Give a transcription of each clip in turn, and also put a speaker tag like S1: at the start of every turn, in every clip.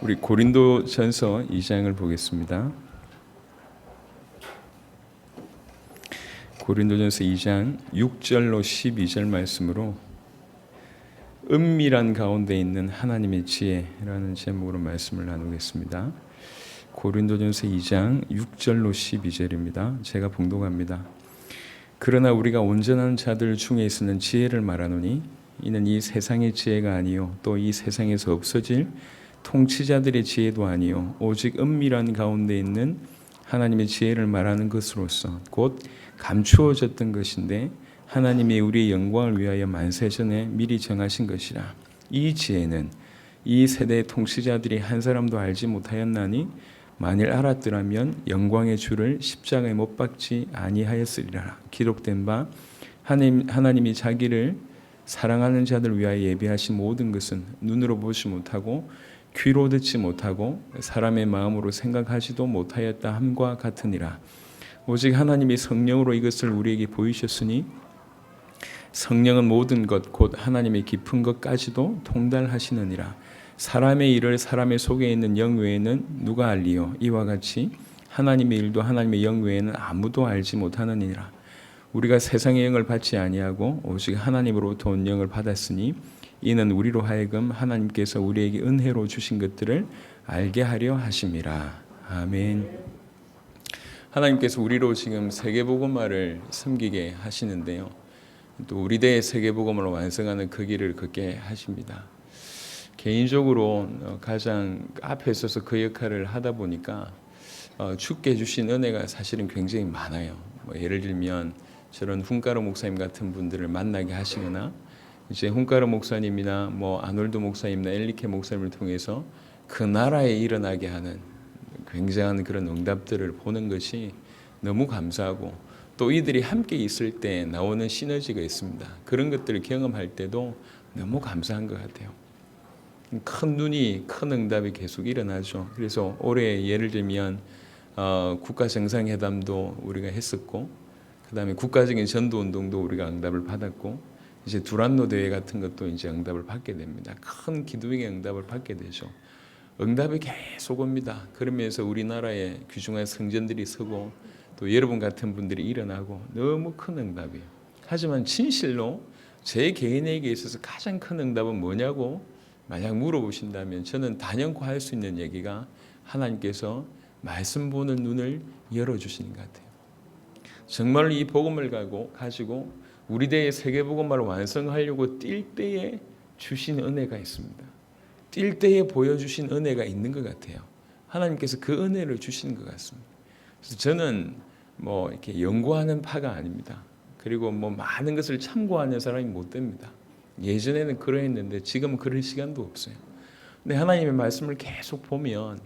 S1: 우리 고린도전서 2장을 보겠습니다. 고린도전서 2장 6절로 12절 말씀으로 은밀한 가운데 있는 하나님의 지혜라는 제목으로 말씀을 나누겠습니다. 고린도전서 2장 6절로 12절입니다. 제가 봉독합니다. 그러나 우리가 온전한 자들 중에 있는 지혜를 말하노니 이는 이 세상의 지혜가 아니요 또 이 세상에서 없어질 통치자들의 지혜도 아니요 오직 은밀한 가운데 있는 하나님의 지혜를 말하는 것으로서 곧 감추어졌던 것인데 하나님이 우리의 영광을 위하여 만세전에 미리 정하신 것이라. 이 지혜는 이 세대의 통치자들이 한 사람도 알지 못하였나니 만일 알았더라면 영광의 주를 십자가에 못 박지 아니하였으리라. 기록된 바 하나님이 자기를 사랑하는 자들 위하여 예비하신 모든 것은 눈으로 보지 못하고 귀로 듣지 못하고 사람의 마음으로 생각하지도 못하였다 함과 같으니라. 오직 하나님이 성령으로 이것을 우리에게 보이셨으니 성령은 모든 것 곧 하나님의 깊은 것까지도 통달하시느니라. 사람의 일을 사람의 속에 있는 영 외에는 누가 알리요? 이와 같이 하나님의 일도 하나님의 영 외에는 아무도 알지 못하느니라. 우리가 세상의 영을 받지 아니하고 오직 하나님으로부터 온 영을 받았으니 이는 우리로 하여금 하나님께서 우리에게 은혜로 주신 것들을 알게 하려 하심이라. 아멘. 하나님께서 우리로 지금 세계복음화를 섬기게 하시는데요. 또 우리 대의 세계복음을 완성하는 그 길을 걷게 하십니다. 개인적으로 가장 앞에 서서 그 역할을 하다 보니까 주께 주신 은혜가 사실은 굉장히 많아요. 예를 들면 저런 훈가로 목사님 같은 분들을 만나게 하시거나 이제 훈가로 목사님이나 아놀드 목사님이나 엘리케 목사님을 통해서 그 나라에 일어나게 하는 굉장한 그런 응답들을 보는 것이 너무 감사하고 또 이들이 함께 있을 때 나오는 시너지가 있습니다. 그런 것들을 경험할 때도 너무 감사한 것 같아요. 큰 눈이 큰 응답이 계속 일어나죠. 그래서 올해 예를 들면 국가 정상회담도 우리가 했었고 그 다음에 국가적인 전도운동도 우리가 응답을 받았고 이제 두란노 대회 같은 것도 이제 응답을 받게 됩니다. 큰 기도의 응답을 받게 되죠. 응답이 계속 옵니다. 그러면서 우리나라에 귀중한 성전들이 서고 또 여러분 같은 분들이 일어나고 너무 큰 응답이에요. 하지만 진실로 제 개인에게 있어서 가장 큰 응답은 뭐냐고 만약 물어보신다면 저는 단연코 할 수 있는 얘기가 하나님께서 말씀 보는 눈을 열어주시는 것 같아요. 정말 이 복음을 가지고 우리 대의 세계복음화를 완성하려고 뛸 때에 주신 은혜가 있습니다. 뛸 때에 보여주신 은혜가 있는 것 같아요. 하나님께서 그 은혜를 주시는 것 같습니다. 그래서 저는 이렇게 연구하는 파가 아닙니다. 그리고 많은 것을 참고하는 사람이 못 됩니다. 예전에는 그러했는데 지금은 그럴 시간도 없어요. 근데 하나님의 말씀을 계속 보면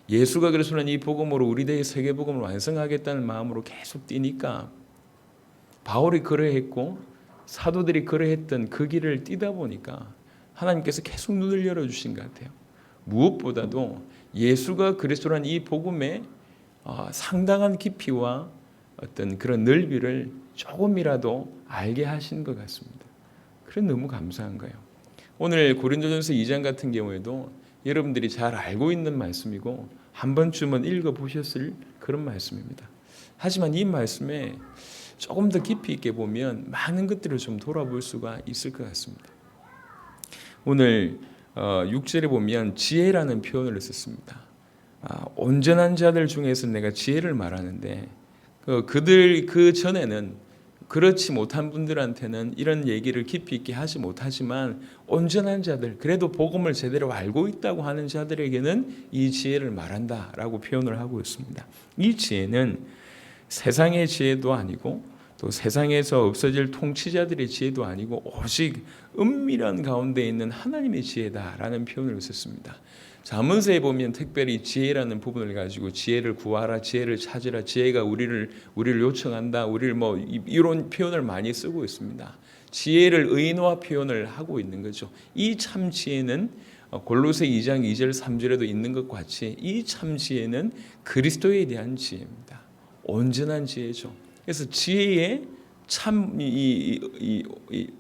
S1: 예수가 그리스도는 이 복음으로 우리 대의 세계복음을 완성하겠다는 마음으로 계속 뛰니까 바울이 그러했고 사도들이 그러했던 그 길을 뛰다 보니까 하나님께서 계속 눈을 열어주신 것 같아요. 무엇보다도 예수가 그리스도란 이 복음의 상당한 깊이와 어떤 그런 넓이를 조금이라도 알게 하신 것 같습니다. 그래서 너무 감사한 거예요. 오늘 고린도전서 2장 같은 경우에도 여러분들이 잘 알고 있는 말씀이고 한 번쯤은 읽어보셨을 그런 말씀입니다. 하지만 이 말씀에 조금 더 깊이 있게 보면 많은 것들을 좀 돌아볼 수가 있을 것 같습니다. 오늘 6절에 보면 지혜라는 표현을 썼습니다. 온전한 자들 중에서 내가 지혜를 말하는데 그들 그 전에는 그렇지 못한 분들한테는 이런 얘기를 깊이 있게 하지 못하지만 온전한 자들, 그래도 복음을 제대로 알고 있다고 하는 자들에게는 이 지혜를 말한다라고 표현을 하고 있습니다. 이 지혜는 세상의 지혜도 아니고 또 세상에서 없어질 통치자들의 지혜도 아니고 오직 은밀한 가운데 있는 하나님의 지혜다라는 표현을 썼습니다. 잠언서에 보면 특별히 지혜라는 부분을 가지고 지혜를 구하라, 지혜를 찾으라, 지혜가 우리를 요청한다, 우리를 이런 표현을 많이 쓰고 있습니다. 지혜를 의인화 표현을 하고 있는 거죠. 이 참 지혜는 골로새 2장 2절 3절에도 있는 것 같이 이 참 지혜는 그리스도에 대한 지혜입니다. 온전한 지혜죠. 그래서 지혜의 참 이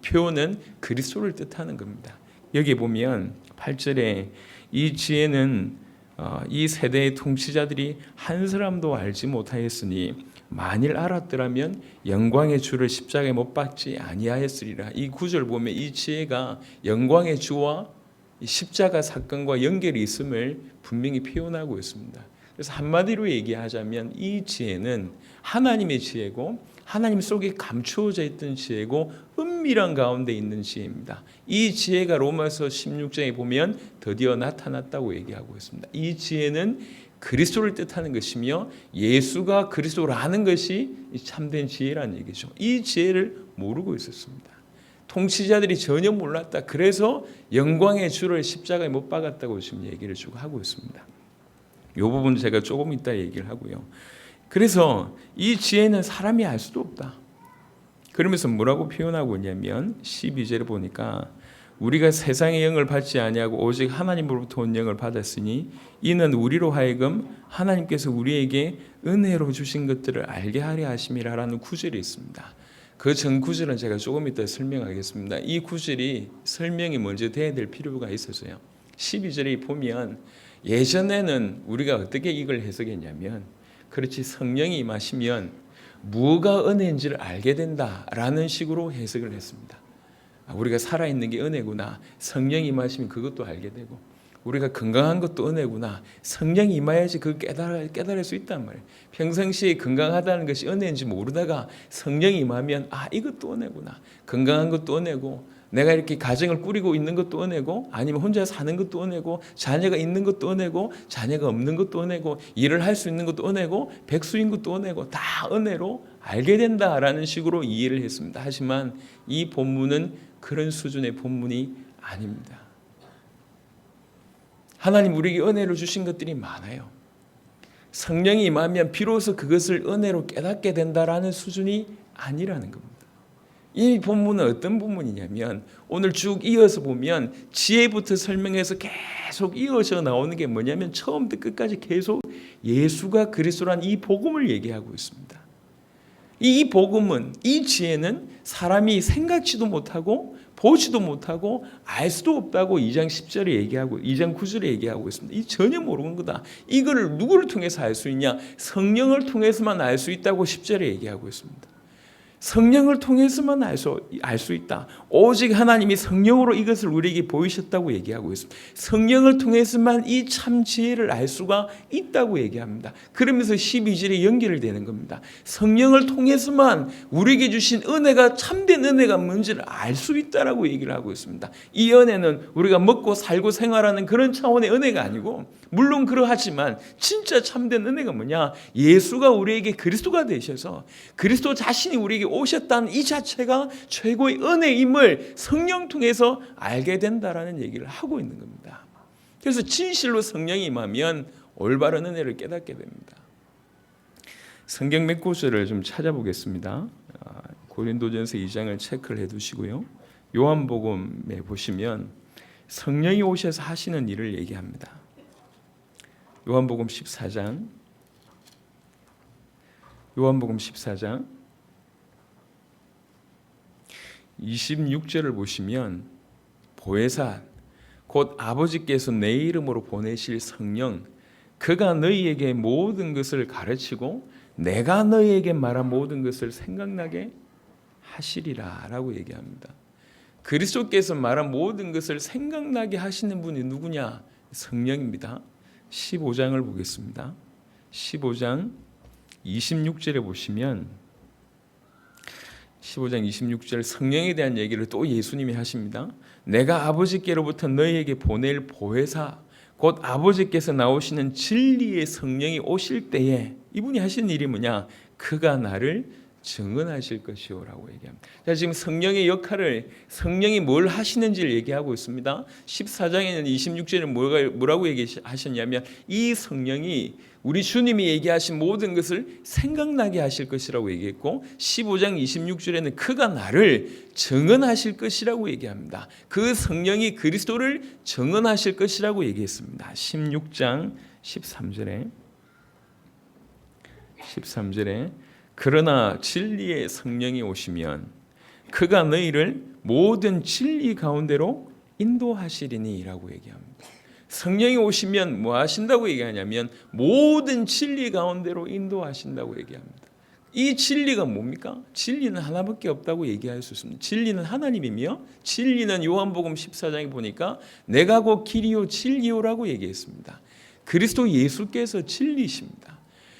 S1: 표현은 그리스도를 뜻하는 겁니다. 여기 보면 8절에 이 지혜는 이 세대의 통치자들이 한 사람도 알지 못하였으니 만일 알았더라면 영광의 주를 십자가에 못 박지 아니하였으리라. 이 구절 보면 이 지혜가 영광의 주와 십자가 사건과 연결이 있음을 분명히 표현하고 있습니다. 그래서 한마디로 얘기하자면 이 지혜는 하나님의 지혜고 하나님 속에 감추어져 있던 지혜고 은밀한 가운데 있는 지혜입니다. 이 지혜가 로마서 16장에 보면 드디어 나타났다고 얘기하고 있습니다. 이 지혜는 그리스도를 뜻하는 것이며 예수가 그리스도라는 것이 참된 지혜라는 얘기죠. 이 지혜를 모르고 있었습니다. 통치자들이 전혀 몰랐다. 그래서 영광의 주를 십자가에 못 박았다고 지금 얘기를 쭉 하고 있습니다. 이 부분 제가 조금 이따 얘기를 하고요. 그래서 이 지혜는 사람이 알 수도 없다. 그러면서 뭐라고 표현하고 있냐면 12절에 보니까 우리가 세상의 영을 받지 아니하고 오직 하나님으로부터 온 영을 받았으니 이는 우리로 하여금 하나님께서 우리에게 은혜로 주신 것들을 알게 하려 하심이라라는 구절이 있습니다. 그 전 구절은 제가 조금 이따 설명하겠습니다. 이 구절이 설명이 먼저 돼야 될 필요가 있어서요. 12절에 보면 예전에는 우리가 어떻게 이걸 해석했냐면 그렇지 성령이 임하시면 무엇가 은혜인지를 알게 된다라는 식으로 해석을 했습니다. 우리가 살아있는 게 은혜구나. 성령이 임하시면 그것도 알게 되고 우리가 건강한 것도 은혜구나. 성령이 임해야지 그걸 깨달을 수 있단 말이에요. 평상시에 건강하다는 것이 은혜인지 모르다가 성령이 임하면 이것도 은혜구나. 건강한 것도 은혜고 내가 이렇게 가정을 꾸리고 있는 것도 은혜고 아니면 혼자 사는 것도 은혜고 자녀가 있는 것도 은혜고 자녀가 없는 것도 은혜고 일을 할 수 있는 것도 은혜고 백수인 것도 은혜고 다 은혜로 알게 된다라는 식으로 이해를 했습니다. 하지만 이 본문은 그런 수준의 본문이 아닙니다. 하나님 우리에게 은혜로 주신 것들이 많아요. 성령이 임하면 비로소 그것을 은혜로 깨닫게 된다라는 수준이 아니라는 겁니다. 이 본문은 어떤 본문이냐면 오늘 쭉 이어서 보면 지혜부터 설명해서 계속 이어져 나오는 게 뭐냐면 처음부터 끝까지 계속 예수가 그리스도란 이 복음을 얘기하고 있습니다. 이 복음은 이 지혜는 사람이 생각지도 못하고 보지도 못하고 알 수도 없다고 2장 10절에 얘기하고 2장 9절에 얘기하고 있습니다. 이 전혀 모르는 거다. 이거를 누구를 통해서 알 수 있냐? 성령을 통해서만 알 수 있다고 10절에 얘기하고 있습니다. 성령을 통해서만 알 수 있다. 오직 하나님이 성령으로 이것을 우리에게 보이셨다고 얘기하고 있습니다. 성령을 통해서만 이 참 지혜를 알 수가 있다고 얘기합니다. 그러면서 12절에 연결되는 겁니다. 성령을 통해서만 우리에게 주신 은혜가 참된 은혜가 뭔지를 알 수 있다라고 얘기를 하고 있습니다. 이 은혜는 우리가 먹고 살고 생활하는 그런 차원의 은혜가 아니고 물론 그러하지만 진짜 참된 은혜가 뭐냐? 예수가 우리에게 그리스도가 되셔서 그리스도 자신이 우리에게 오셨다는 이 자체가 최고의 은혜임을 성령 통해서 알게 된다라는 얘기를 하고 있는 겁니다. 그래서 진실로 성령이 임하면 올바른 은혜를 깨닫게 됩니다. 성경 몇 구절을 좀 찾아보겠습니다. 고린도전서 2장을 체크를 해두시고요. 요한복음에 보시면 성령이 오셔서 하시는 일을 얘기합니다. 요한복음 14장 26절을 보시면 보혜사 곧 아버지께서 내 이름으로 보내실 성령 그가 너희에게 모든 것을 가르치고 내가 너희에게 말한 모든 것을 생각나게 하시리라 라고 얘기합니다. 그리스도께서 말한 모든 것을 생각나게 하시는 분이 누구냐? 성령입니다. 15장을 보겠습니다. 15장 26절에 보시면 15장 26절 성령에 대한 얘기를 또 예수님이 하십니다. 내가 아버지께로부터 너희에게 보낼 보혜사 곧 아버지께서 나오시는 진리의 성령이 오실 때에 이분이 하신 일이 뭐냐? 그가 나를 증언하실 것이오라고 얘기합니다. 자, 지금 성령의 역할을 성령이 뭘 하시는지를 얘기하고 있습니다. 14장에는 26절에 뭐라고 얘기하셨냐면 이 성령이 우리 주님이 얘기하신 모든 것을 생각나게 하실 것이라고 얘기했고 15장 26절에는 그가 나를 증언하실 것이라고 얘기합니다. 그 성령이 그리스도를 증언하실 것이라고 얘기했습니다. 16장 13절에 그러나 진리의 성령이 오시면 그가 너희를 모든 진리 가운데로 인도하시리니 라고 얘기합니다. 성령이 오시면 뭐 하신다고 얘기하냐면 모든 진리 가운데로 인도하신다고 얘기합니다. 이 진리가 뭡니까? 진리는 하나밖에 없다고 얘기할 수 있습니다. 진리는 하나님이며 진리는 요한복음 14장에 보니까 내가 곧 길이요 진리요라고 얘기했습니다. 그리스도 예수께서 진리십니다.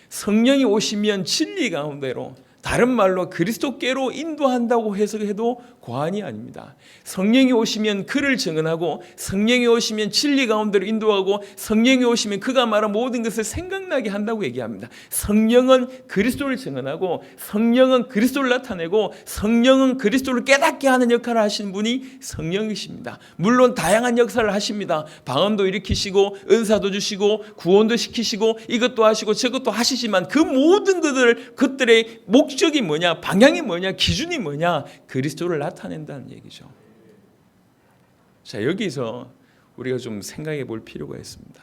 S1: 성령이 오시면 진리 가운데로, 다른 말로 그리스도께로 인도한다고 해석해도 과언이 아닙니다. 성령이 오시면 그를 증언하고, 성령이 오시면 진리 가운데로 인도하고, 성령이 오시면 그가 말한 모든 것을 생각나게 한다고 얘기합니다. 성령은 그리스도를 증언하고, 성령은 그리스도를 나타내고, 성령은 그리스도를 깨닫게 하는 역할을 하시는 분이 성령이십니다. 물론 다양한 역사를 하십니다. 방언도 일으키시고 은사도 주시고 구원도 시키시고 이것도 하시고 저것도 하시지만 그 모든 것들의 목적이 뭐냐, 방향이 뭐냐, 기준이 뭐냐, 그리스도를 나타낸다는 얘기죠. 자, 여기서 우리가 좀 생각해 볼 필요가 있습니다.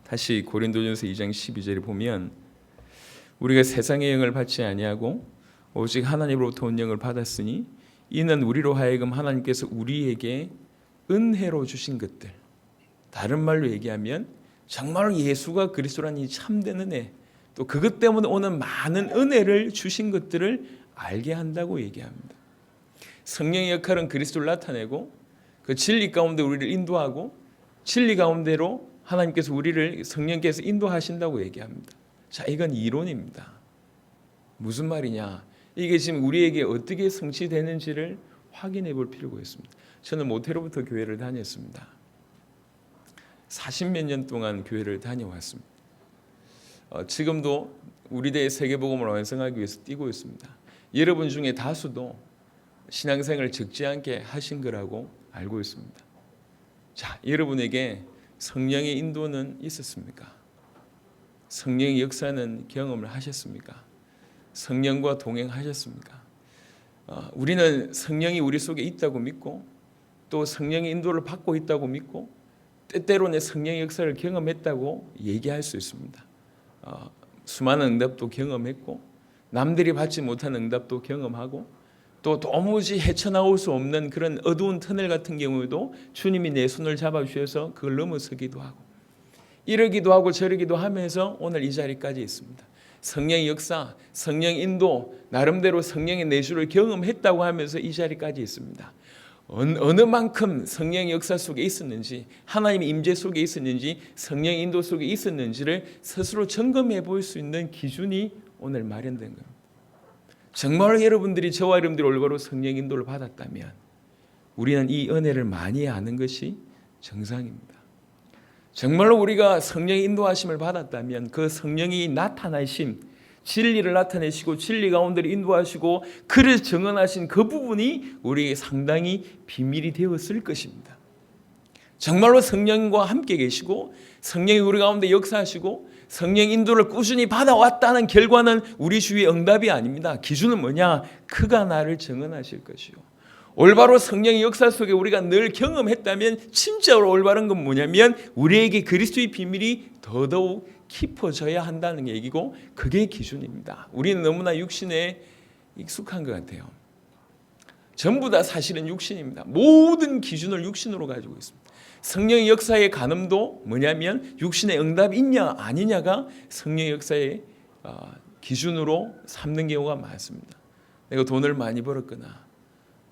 S1: 다시 고린도전서 2장 12절에 보면 우리가 세상의 영을 받지 아니하고 오직 하나님으로부터 온 영을 받았으니 이는 우리로 하여금 하나님께서 우리에게 은혜로 주신 것들, 다른 말로 얘기하면 정말 예수가 그리스도라는 이 참된 은혜, 또 그것 때문에 오는 많은 은혜를 주신 것들을 알게 한다고 얘기합니다. 성령의 역할은 그리스도를 나타내고 그 진리 가운데 우리를 인도하고 진리 가운데로 하나님께서 우리를 성령께서 인도하신다고 얘기합니다. 자, 이건 이론입니다. 무슨 말이냐? 이게 지금 우리에게 어떻게 성취되는지를 확인해 볼 필요가 있습니다. 저는 모태로부터 교회를 다녔습니다. 40몇 년 동안 교회를 다녀왔습니다. 지금도 우리 대의 세계복음을 완성하기 위해서 뛰고 있습니다. 여러분 중에 다수도 신앙생활을 적지 않게 하신 거라고 알고 있습니다. 자, 여러분에게 성령의 인도는 있었습니까? 성령의 역사는 경험을 하셨습니까? 성령과 동행하셨습니까? 우리는 성령이 우리 속에 있다고 믿고 또 성령의 인도를 받고 있다고 믿고 때때로는 성령의 역사를 경험했다고 얘기할 수 있습니다. 수많은 응답도 경험했고 남들이 받지 못한 응답도 경험하고 또 도무지 헤쳐나올 수 없는 그런 어두운 터널 같은 경우에도 주님이 내 손을 잡아주셔서 그걸 넘어서기도 하고 이러기도 하고 저러기도 하면서 오늘 이 자리까지 있습니다. 성령의 역사, 성령 인도, 나름대로 성령의 내주를 경험했다고 하면서 이 자리까지 있습니다. 어느 만큼 성령의 역사 속에 있었는지, 하나님의 임재 속에 있었는지, 성령의 인도 속에 있었는지를 스스로 점검해 볼 수 있는 기준이 오늘 마련된 겁니다. 정말 여러분들이 저와 여러분들이 올바로 성령 인도를 받았다면 우리는 이 은혜를 많이 아는 것이 정상입니다. 정말로 우리가 성령의 인도하심을 받았다면 그 성령이 나타나심, 진리를 나타내시고 진리 가운데를 인도하시고 그를 증언하신 그 부분이 우리에게 상당히 비밀이 되었을 것입니다. 정말로 성령과 함께 계시고 성령이 우리 가운데 역사하시고 성령 인도를 꾸준히 받아왔다는 결과는 우리 주위의 응답이 아닙니다. 기준은 뭐냐? 그가 나를 증언하실 것이요. 올바로 성령의 역사 속에 우리가 늘 경험했다면 진짜로 올바른 건 뭐냐면 우리에게 그리스도의 비밀이 더더욱 깊어져야 한다는 얘기고 그게 기준입니다. 우리는 너무나 육신에 익숙한 것 같아요. 전부 다 사실은 육신입니다. 모든 기준을 육신으로 가지고 있습니다. 성령의 역사의 가늠도 뭐냐면 육신의 응답이 있냐 아니냐가 성령의 역사의 기준으로 삼는 경우가 많습니다. 내가 돈을 많이 벌었거나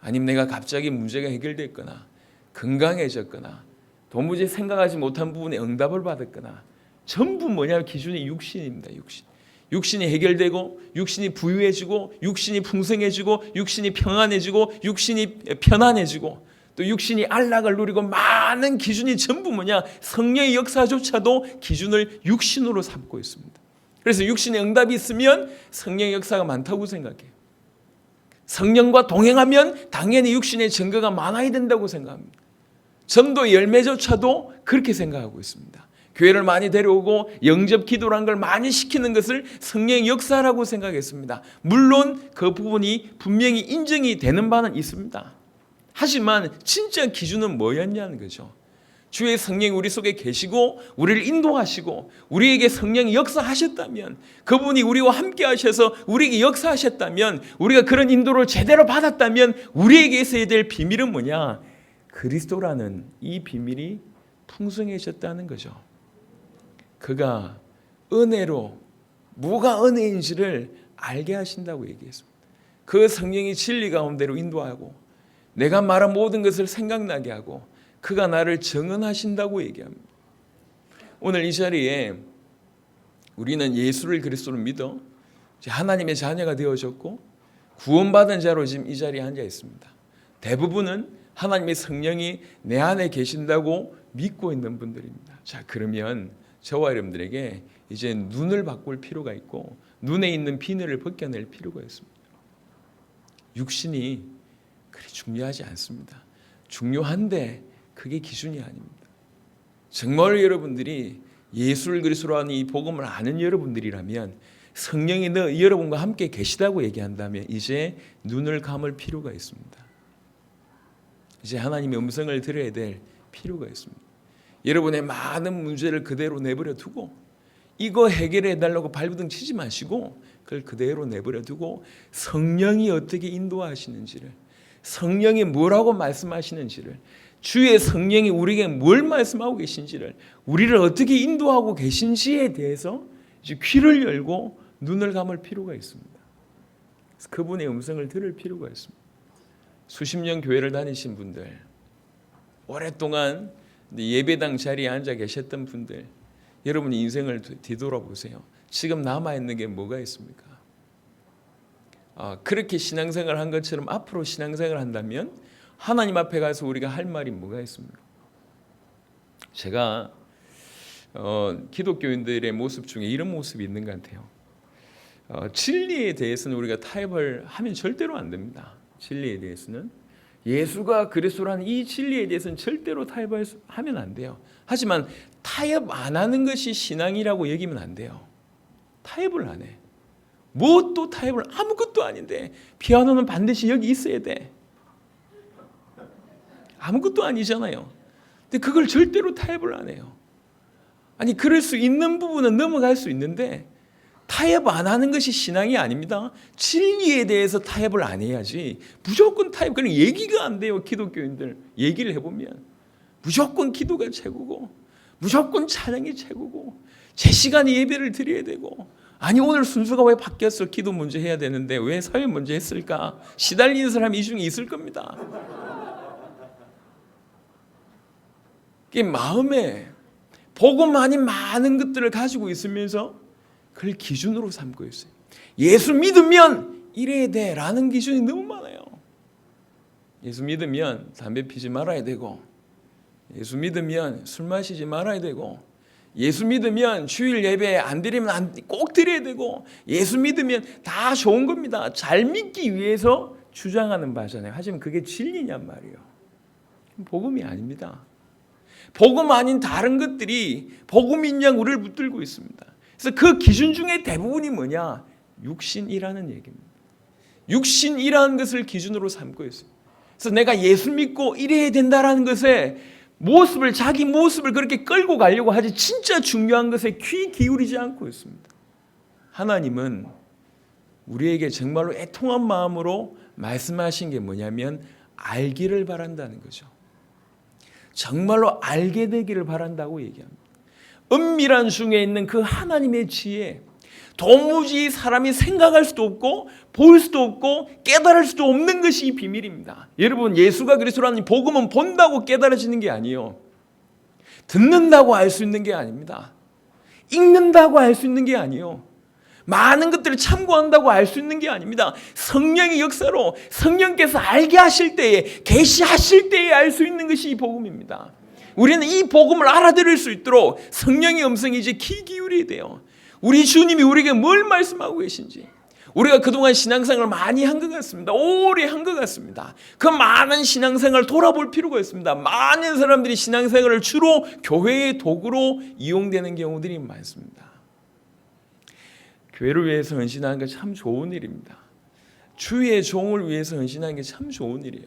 S1: 아니면 내가 갑자기 문제가 해결됐거나 건강해졌거나 도무지 생각하지 못한 부분에 응답을 받았거나 전부 뭐냐 기준이 육신입니다. 육신이 해결되고 육신이 부유해지고 육신이 풍성해지고 육신이 평안해지고 육신이 편안해지고 또 육신이 안락을 누리고 많은 기준이 전부 뭐냐 성령의 역사조차도 기준을 육신으로 삼고 있습니다. 그래서 육신의 응답이 있으면 성령의 역사가 많다고 생각해요. 성령과 동행하면 당연히 육신의 증거가 많아야 된다고 생각합니다. 전도 열매조차도 그렇게 생각하고 있습니다. 교회를 많이 데려오고 영접 기도라는 걸 많이 시키는 것을 성령의 역사라고 생각했습니다. 물론 그 부분이 분명히 인정이 되는 바는 있습니다. 하지만 진짜 기준은 뭐였냐는 거죠. 주의 성령이 우리 속에 계시고 우리를 인도하시고 우리에게 성령이 역사하셨다면 그분이 우리와 함께 하셔서 우리에게 역사하셨다면 우리가 그런 인도를 제대로 받았다면 우리에게 있어야 될 비밀은 뭐냐? 그리스도라는 이 비밀이 풍성해졌다는 거죠. 그가 은혜로 뭐가 은혜인지를 알게 하신다고 얘기했습니다. 그 성령이 진리 가운데로 인도하고 내가 말한 모든 것을 생각나게 하고 그가 나를 증언하신다고 얘기합니다. 오늘 이 자리에 우리는 예수를 그리스도로 믿어 하나님의 자녀가 되어졌고 구원받은 자로 지금 이 자리에 앉아 있습니다. 대부분은 하나님의 성령이 내 안에 계신다고 믿고 있는 분들입니다. 자, 그러면 저와 여러분들에게 이제 눈을 바꿀 필요가 있고 눈에 있는 비늘을 벗겨낼 필요가 있습니다. 육신이 그리 중요하지 않습니다. 중요한데 그게 기준이 아닙니다. 정말 여러분들이 예수를 그리스도로 하는 이 복음을 아는 여러분들이라면 성령이 여러분과 함께 계시다고 얘기한다면 이제 눈을 감을 필요가 있습니다. 이제 하나님의 음성을 들어야 될 필요가 있습니다. 여러분의 많은 문제를 그대로 내버려 두고 이거 해결해 달라고 발부둥 치지 마시고 그걸 그대로 내버려 두고 성령이 어떻게 인도하시는지를, 성령이 뭐라고 말씀하시는지를, 주의 성령이 우리에게 뭘 말씀하고 계신지를, 우리를 어떻게 인도하고 계신지에 대해서 이제 귀를 열고 눈을 감을 필요가 있습니다. 그분의 음성을 들을 필요가 있습니다. 수십 년 교회를 다니신 분들, 오랫동안 예배당 자리에 앉아 계셨던 분들, 여러분이 인생을 뒤돌아보세요. 지금 남아있는 게 뭐가 있습니까? 그렇게 신앙생활을 한 것처럼 앞으로 신앙생활을 한다면 하나님 앞에 가서 우리가 할 말이 뭐가 있습니까? 제가 기독교인들의 모습 중에 이런 모습이 있는 것 같아요. 진리에 대해서는 우리가 타협을 하면 절대로 안 됩니다. 진리에 대해서는 예수가 그리스도라는 이 진리에 대해서는 절대로 타협하면 안 돼요. 하지만 타협 안 하는 것이 신앙이라고 여기면 안 돼요. 타협을 안 해. 뭐 또 타협을, 아무것도 아닌데 피아노는 반드시 여기 있어야 돼. 아무것도 아니잖아요. 근데 그걸 절대로 타협을 안 해요. 아니, 그럴 수 있는 부분은 넘어갈 수 있는데 타협 안 하는 것이 신앙이 아닙니다. 진리에 대해서 타협을 안 해야지. 무조건 타협, 그냥 얘기가 안 돼요. 기독교인들 얘기를 해보면 무조건 기도가 최고고 무조건 찬양이 최고고 제 시간에 예배를 드려야 되고, 아니 오늘 순서가 왜 바뀌었어? 기도 먼저 해야 되는데 왜 사회 먼저 했을까? 시달리는 사람이 이 중에 있을 겁니다. 이 마음에 복음 아닌 많은 것들을 가지고 있으면서 그걸 기준으로 삼고 있어요. 예수 믿으면 이래야 돼라는 기준이 너무 많아요. 예수 믿으면 담배 피지 말아야 되고, 예수 믿으면 술 마시지 말아야 되고, 예수 믿으면 주일 예배 안 드리면 꼭 드려야 되고, 예수 믿으면 다 좋은 겁니다. 잘 믿기 위해서 주장하는 바잖아요. 하지만 그게 진리냔 말이에요. 복음이 아닙니다. 복음 아닌 다른 것들이 복음인 양 우리를 붙들고 있습니다. 그래서 그 기준 중에 대부분이 뭐냐? 육신이라는 얘기입니다. 육신이라는 것을 기준으로 삼고 있어요. 그래서 내가 예수 믿고 이래야 된다라는 것에 모습을, 자기 모습을 그렇게 끌고 가려고 하지 진짜 중요한 것에 귀 기울이지 않고 있습니다. 하나님은 우리에게 정말로 애통한 마음으로 말씀하신 게 뭐냐면 알기를 바란다는 거죠. 정말로 알게 되기를 바란다고 얘기합니다. 은밀한 중에 있는 그 하나님의 지혜, 도무지 사람이 생각할 수도 없고 볼 수도 없고 깨달을 수도 없는 것이 이 비밀입니다. 여러분, 예수가 그리스도라는 복음은 본다고 깨달아지는 게 아니에요. 듣는다고 알 수 있는 게 아닙니다. 읽는다고 알 수 있는 게 아니에요. 많은 것들을 참고한다고 알 수 있는 게 아닙니다. 성령의 역사로 성령께서 알게 하실 때에, 계시하실 때에 알 수 있는 것이 이 복음입니다. 우리는 이 복음을 알아들을 수 있도록 성령의 음성이 이제 귀 기울여야 돼요. 우리 주님이 우리에게 뭘 말씀하고 계신지. 우리가 그동안 신앙생활을 많이 한 것 같습니다. 오래 한 것 같습니다. 그 많은 신앙생활을 돌아볼 필요가 있습니다. 많은 사람들이 신앙생활을 주로 교회의 도구로 이용되는 경우들이 많습니다. 교회를 위해서 헌신하는 게 참 좋은 일입니다. 주의 종을 위해서 헌신하는 게 참 좋은 일이에요.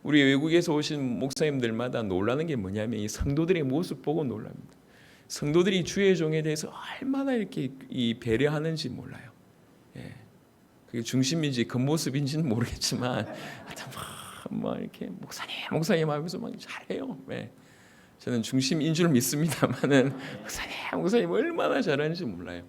S1: 우리 외국에서 오신 목사님들마다 놀라는 게 뭐냐면 이 성도들의 모습 보고 놀랍니다. 성도들이 주의 종에 대해서 얼마나 이렇게 배려하는지 몰라요. 예. 그게 중심인지 겉모습인지는 모르겠지만 뭐 이렇게 목사님 하면서 막 잘해요. 예. 저는 중심인 줄 믿습니다만은 목사님 얼마나 잘하는지 몰라요.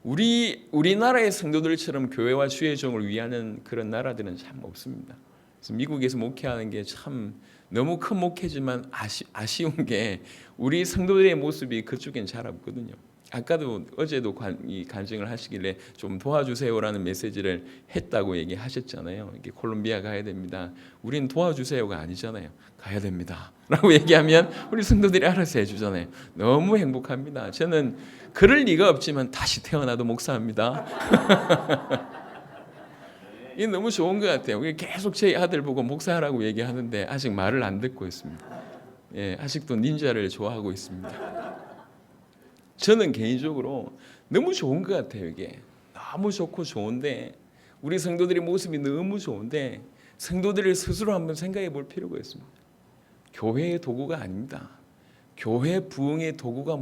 S1: 우리나라의 성도들처럼 교회와 주의 종을 위하는 그런 나라들은 참 없습니다. 그래서 미국에서 목회하는 게 참 너무 큰 목회지만 아쉬운 게 우리 성도들의 모습이 그쪽엔 잘 없거든요. 아까도 어제도 간증을 하시길래 좀 도와주세요라는 메시지를 했다고 얘기하셨잖아요. 이게 콜롬비아 가야 됩니다. 우린 도와주세요가 아니잖아요. 가야 됩니다 라고 얘기하면 우리 성도들이 알아서 해주잖아요. 너무 행복합니다. 저는 그럴 리가 없지만 다시 태어나도 목사합니다. 이게 너무 좋은 것 같아요. 계속 제 아들 보고 목사라고 얘기하는데 아직 말을 안 듣고 있습니다. 예, 아직도 닌자를 좋아하고 있습니다. 저는 개인적으로 너무 좋은 것 같아요. 이게 너무 좋고 좋은데 우리 성도들의 모습이 너무 좋은데 성도들을 스스로 한번 생각해 볼 필요가 있습니다. 교회의 도구가 아닙니다. 교회 부흥의 도구가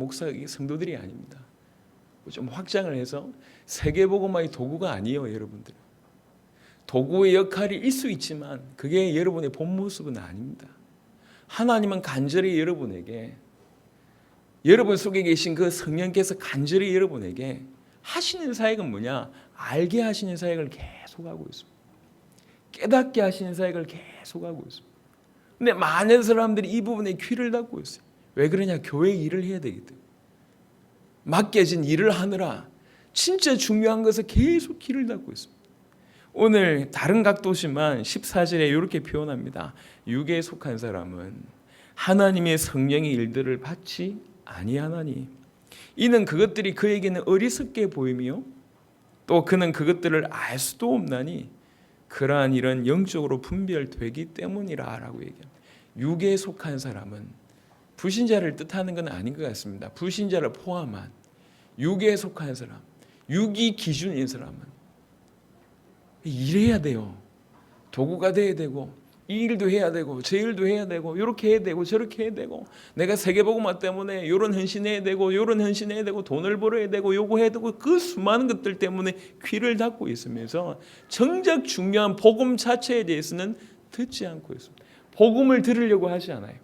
S1: 성도들이 아닙니다. 좀 확장을 해서 세계복음화의 도구가 아니에요, 여러분들. 도구의 역할이 있을 수 있지만 그게 여러분의 본 모습은 아닙니다. 하나님은 간절히 여러분에게, 여러분 속에 계신 그 성령께서 간절히 여러분에게 하시는 사역은 뭐냐? 알게 하시는 사역을 계속하고 있습니다. 깨닫게 하시는 사역을 계속하고 있습니다. 근데 많은 사람들이 이 부분에 귀를 닫고 있어요. 왜 그러냐? 교회 일을 해야 되기 때문에. 맡겨진 일을 하느라 진짜 중요한 것을 계속 귀를 닫고 있습니다. 오늘 다른 각도지만 14절에 이렇게 표현합니다. 육에 속한 사람은 하나님의 성령의 일들을 받지 아니하나니 이는 그것들이 그에게는 어리석게 보이며 또 그는 그것들을 알 수도 없나니 그러한 일은 영적으로 분별되기 때문이라 라고 얘기합니다. 육에 속한 사람은 불신자를 뜻하는 건 아닌 것 같습니다. 불신자를 포함한 육에 속한 사람, 육이 기준인 사람은 일해야 돼요. 도구가 돼야 되고 이 일도 해야 되고 저 일도 해야 되고 이렇게 해야 되고 저렇게 해야 되고 내가 세계복음화 때문에 이런 헌신해야 되고 이런 헌신해야 되고 돈을 벌어야 되고 요거 해야 되고 그 수많은 것들 때문에 귀를 닫고 있으면서 정작 중요한 복음 자체에 대해서는 듣지 않고 있습니다. 복음을 들으려고 하지 않아요.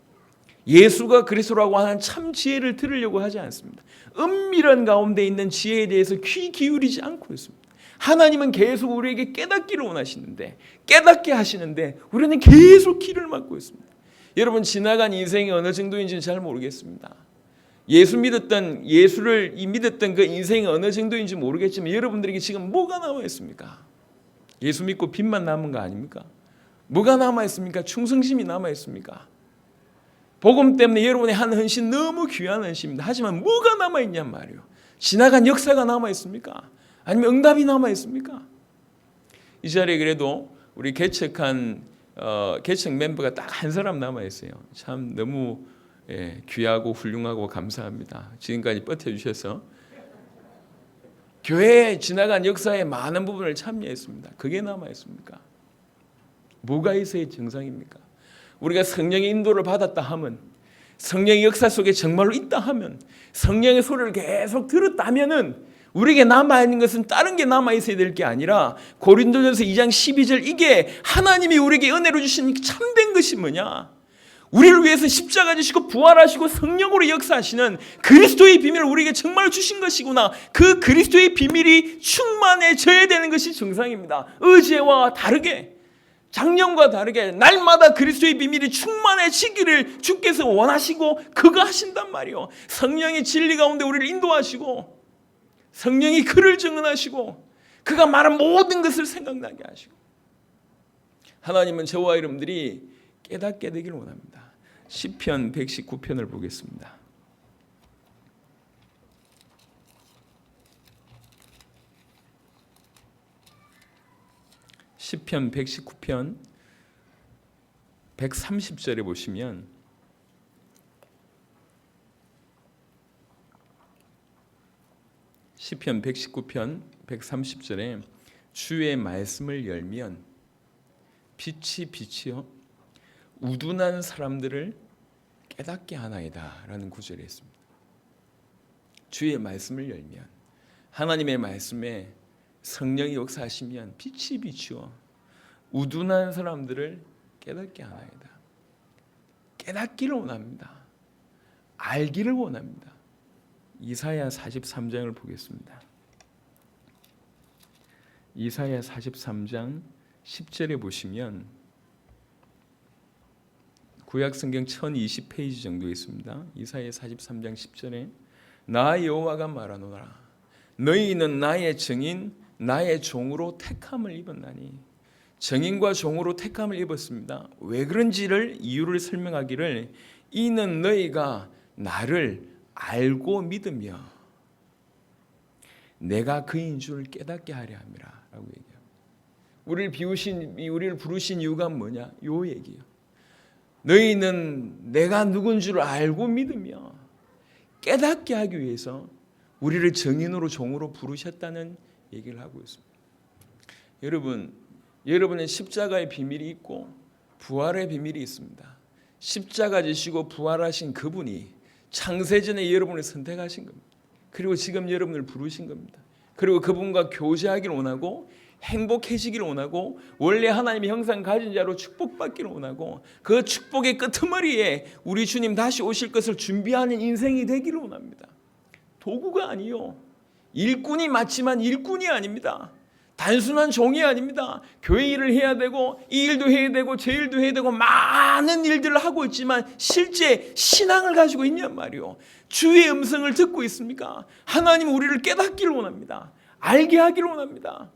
S1: 예수가 그리스도라고 하는 참 지혜를 들으려고 하지 않습니다. 은밀한 가운데 있는 지혜에 대해서 귀 기울이지 않고 있습니다. 하나님은 계속 우리에게 깨닫기를 원하시는데 깨닫게 하시는데 우리는 계속 귀를 막고 있습니다. 여러분 지나간 인생이 어느 정도인지는 잘 모르겠습니다. 예수를 믿었던 그 인생이 어느 정도인지 모르겠지만 여러분들에게 지금 뭐가 남아 있습니까? 예수 믿고 빚만 남은 거 아닙니까? 뭐가 남아 있습니까? 충성심이 남아 있습니까? 복음 때문에 여러분의 한 헌신 너무 귀한 헌신입니다. 하지만 뭐가 남아 있냔 말이에요. 지나간 역사가 남아 있습니까? 아니면 응답이 남아 있습니까? 이 자리에 그래도 우리 개척 멤버가 딱 한 사람 남아 있어요. 참 너무 귀하고 훌륭하고 감사합니다. 지금까지 버텨주셔서 교회에 지나간 역사의 많은 부분을 참여했습니다. 그게 남아 있습니까? 뭐가 있어야 정상입니까? 우리가 성령의 인도를 받았다 하면, 성령의 역사 속에 정말로 있다 하면, 성령의 소리를 계속 들었다면은 우리에게 남아있는 것은 다른 게 남아있어야 될 게 아니라 고린도전서 2장 12절 이게 하나님이 우리에게 은혜로 주신 참된 것이 뭐냐? 우리를 위해서 십자가 지시고 부활하시고 성령으로 역사하시는 그리스도의 비밀을 우리에게 정말 주신 것이구나. 그 그리스도의 비밀이 충만해져야 되는 것이 정상입니다. 어제와 다르게, 작년과 다르게 날마다 그리스도의 비밀이 충만해지기를 주께서 원하시고 그거 하신단 말이에요. 성령의 진리 가운데 우리를 인도하시고 성령이 그를 증언하시고 그가 말한 모든 것을 생각나게 하시고 하나님은 저와 여러분들이 깨닫게 되기를 원합니다. 시편 119편을 보겠습니다. 시편 119편 130절에 보시면 시편 119편 130절에 주의 말씀을 열면 빛이요 우둔한 사람들을 깨닫게 하나이다 라는 구절이 있습니다. 주의 말씀을 열면, 하나님의 말씀에 성령이 역사하시면 빛이 비추어 우둔한 사람들을 깨닫게 하나이다. 깨닫기를 원합니다. 알기를 원합니다. 이사야 43장을 보겠습니다. 이사야 43장 10절에 보시면 구약성경 1020페이지 정도 있습니다. 이사야 43장 10절에 나 여호와가 말하노라 너희는 나의 증인 나의 종으로 택함을 입었나니 증인과 종으로 택함을 입었습니다. 왜 그런지를 이유를 설명하기를 이는 너희가 나를 알고 믿으며 내가 그인 줄 깨닫게 하려 함이라 라고 얘기해요. 우리를 부르신 이유가 뭐냐? 요 얘기예요. 너희는 내가 누군 줄 알고 믿으며 깨닫게 하기 위해서 우리를 증인으로 종으로 부르셨다는 얘기를 하고 있습니다. 여러분의 십자가의 비밀이 있고 부활의 비밀이 있습니다. 십자가 지시고 부활하신 그분이 창세전에 여러분을 선택하신 겁니다. 그리고 지금 여러분을 부르신 겁니다. 그리고 그분과 교제하기를 원하고 행복해지기를 원하고 원래 하나님의 형상 가진 자로 축복받기를 원하고 그 축복의 끄트머리에 우리 주님 다시 오실 것을 준비하는 인생이 되기를 원합니다. 도구가 아니요. 일꾼이 맞지만 일꾼이 아닙니다. 단순한 종이 아닙니다. 교회 일을 해야 되고 이 일도 해야 되고 저 일도 해야 되고 많은 일들을 하고 있지만 실제 신앙을 가지고 있냔 말이요. 주의 음성을 듣고 있습니까? 하나님 우리를 깨닫기를 원합니다. 알게 하기를 원합니다.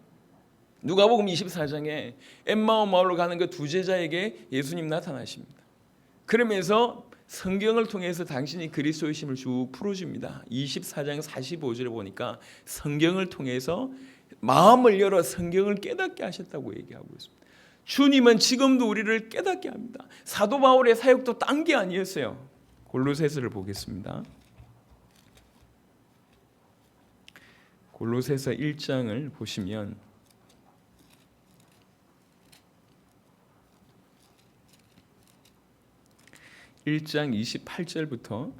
S1: 누가복음 24장에 엠마오 마을로 가는 그 두 제자에게 예수님 나타나십니다. 그러면서 성경을 통해서 당신이 그리스도이심을 쭉 풀어줍니다. 24장 45절에 보니까 성경을 통해서 마음을 열어 성경을 깨닫게 하셨다고 얘기하고 있습니다. 주님은 지금도 우리를 깨닫게 합니다. 사도 바울의 사역도 딴 게 아니었어요. 골로새서를 보겠습니다. 골로새서 1장을 보시면 1장 28절부터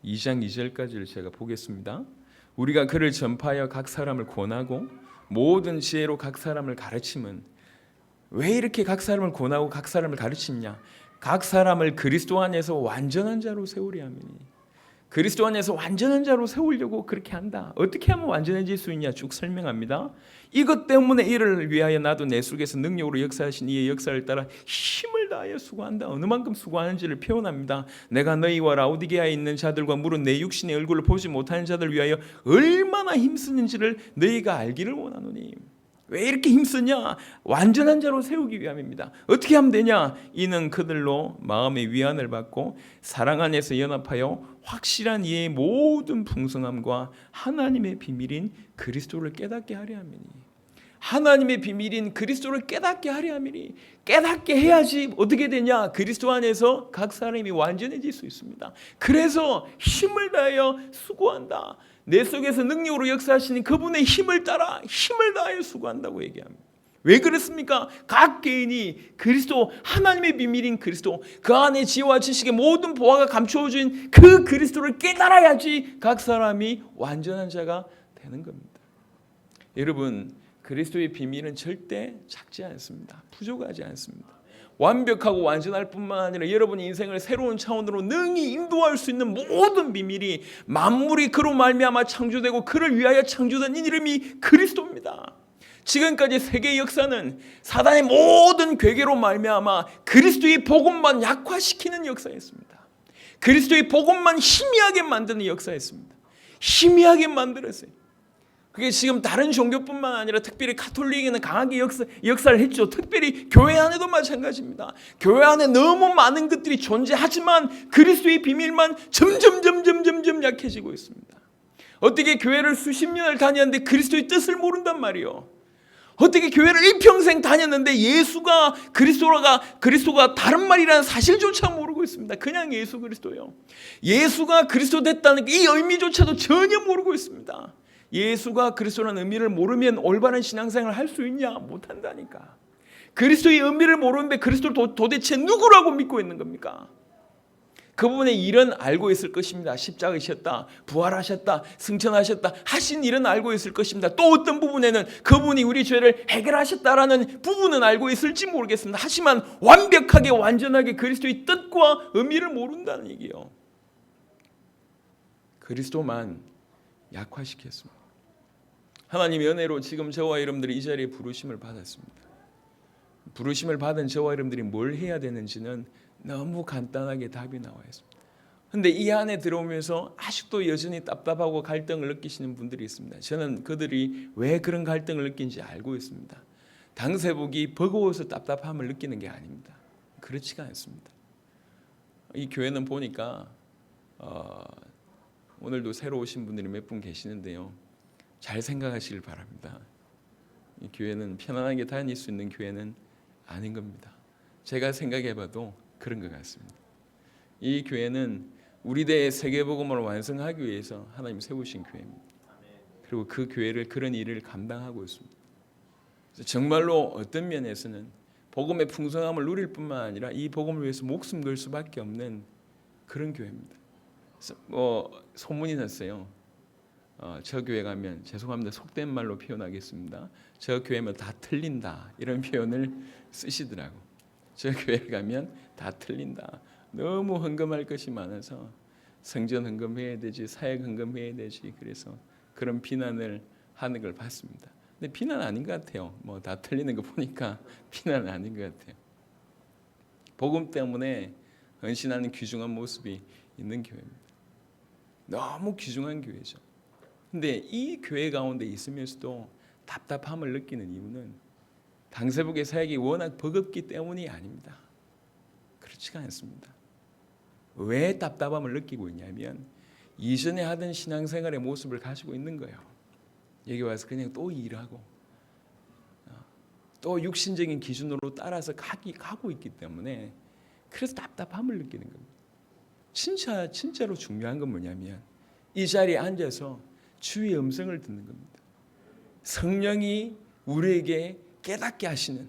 S1: 2장 2절까지를 제가 보겠습니다. 우리가 그를 전파하여 각 사람을 권하고 모든 지혜로 각 사람을 가르침은 왜 이렇게 각 사람을 권하고 각 사람을 가르치냐? 각 사람을 그리스도 안에서 완전한 자로 세우려 함이니 그리스도 안에서 완전한 자로 세우려고 그렇게 한다. 어떻게 하면 완전해질 수 있냐? 쭉 설명합니다. 이것 때문에 이를 위하여 나도 내 속에서 능력으로 역사하신 이의 역사를 따라 힘을 다하여 수고한다. 어느 만큼 수고하는지를 표현합니다. 내가 너희와 라오디게아에 있는 자들과 무릇 내 육신의 얼굴을 보지 못하는 자들 위하여 얼마나 힘쓰는지를 너희가 알기를 원하노니. 왜 이렇게 힘쓰냐? 완전한 자로 세우기 위함입니다. 어떻게 하면 되냐? 이는 그들로 마음의 위안을 받고 사랑 안에서 연합하여 확실한 이의 모든 풍성함과 하나님의 비밀인 그리스도를 깨닫게 하려 함이니. 하나님의 비밀인 그리스도를 깨닫게 하려 함이니. 깨닫게 해야지 어떻게 되냐? 그리스도 안에서 각 사람이 완전해질 수 있습니다. 그래서 힘을 다하여 수고한다. 내 속에서 능력으로 역사하시는 그분의 힘을 따라 힘을 다하여 수고한다고 얘기합니다. 왜 그렇습니까? 각 개인이 그리스도 하나님의 비밀인 그리스도 그 안에 지혜와 지식의 모든 보화가 감추어진 그 그리스도를 깨달아야지 각 사람이 완전한 자가 되는 겁니다. 여러분 그리스도의 비밀은 절대 작지 않습니다. 부족하지 않습니다. 완벽하고 완전할 뿐만 아니라 여러분의 인생을 새로운 차원으로 능히 인도할 수 있는 모든 비밀이 만물이 그로 말미암아 창조되고 그를 위하여 창조된 이름이 그리스도입니다. 지금까지 세계의 역사는 사단의 모든 괴계로 말미암아 그리스도의 복음만 약화시키는 역사였습니다. 그리스도의 복음만 희미하게 만드는 역사였습니다. 희미하게 만들었어요. 그게 지금 다른 종교뿐만 아니라 특별히 가톨릭에는 강하게 역사를 했죠. 특별히 교회 안에도 마찬가지입니다. 교회 안에 너무 많은 것들이 존재하지만 그리스도의 비밀만 점점 약해지고 있습니다. 어떻게 교회를 수십 년을 다녔는데 그리스도의 뜻을 모른단 말이에요. 어떻게 교회를 일평생 다녔는데 그리스도가 다른 말이라는 사실조차 모르고 있습니다. 그냥 예수 그리스도요. 예수가 그리스도 됐다는 이 의미조차도 전혀 모르고 있습니다. 예수가 그리스도라는 의미를 모르면 올바른 신앙생활을 할 수 있냐? 못한다니까. 그리스도의 의미를 모르는데 그리스도를 도대체 누구라고 믿고 있는 겁니까? 그 부분의 일은 알고 있을 것입니다. 십자가이셨다, 부활하셨다, 승천하셨다 하신 일은 알고 있을 것입니다. 또 어떤 부분에는 그분이 우리 죄를 해결하셨다라는 부분은 알고 있을지 모르겠습니다. 하지만 완벽하게 완전하게 그리스도의 뜻과 의미를 모른다는 얘기예요. 그리스도만 약화시켰습니다. 하나님의 은혜로 지금 저와 여러분들이 이 자리에 부르심을 받았습니다. 부르심을 받은 저와 여러분들이 뭘 해야 되는지는 너무 간단하게 답이 나와 있습니다. 그런데 이 안에 들어오면서 아직도 여전히 답답하고 갈등을 느끼시는 분들이 있습니다. 저는 그들이 왜 그런 갈등을 느끼는지 알고 있습니다. 당세복이 버거워서 답답함을 느끼는 게 아닙니다. 그렇지가 않습니다. 이 교회는 보니까 오늘도 새로 오신 분들이 몇 분 계시는데요. 잘 생각하시길 바랍니다. 이 교회는 편안하게 다닐 수 있는 교회는 아닌 겁니다. 제가 생각해봐도 그런 것 같습니다. 이 교회는 우리 대의 세계복음을 완성하기 위해서 하나님 세우신 교회입니다. 그리고 그 교회를 그런 일을 감당하고 있습니다. 그래서 정말로 어떤 면에서는 복음의 풍성함을 누릴 뿐만 아니라 이 복음을 위해서 목숨 걸 수밖에 없는 그런 교회입니다. 소문이 났어요. 저 교회 가면, 죄송합니다, 속된 말로 표현하겠습니다. 저 교회면 다 틀린다, 이런 표현을 쓰시더라고. 저 교회 가면 다 틀린다. 너무 헌금할 것이 많아서 성전 헌금해야 되지, 사역 헌금해야 되지, 그래서 그런 비난을 하는 걸 봤습니다. 근데 비난 아닌 것 같아요. 뭐 다 틀리는 거 보니까 비난 아닌 것 같아요. 복음 때문에 헌신하는 귀중한 모습이 있는 교회입니다. 너무 귀중한 교회죠. 근데 이 교회 가운데 있으면서도 답답함을 느끼는 이유는 당세복의 사역이 워낙 버겁기 때문이 아닙니다. 그렇지가 않습니다. 왜 답답함을 느끼고 있냐면 이전에 하던 신앙생활의 모습을 가지고 있는 거예요. 여기 와서 그냥 또 일하고 또 육신적인 기준으로 따라서 가고 있기 때문에 그래서 답답함을 느끼는 겁니다. 진짜로 중요한 건 뭐냐면 이 자리에 앉아서 주의 음성을 듣는 겁니다. 성령이 우리에게 깨닫게 하시는,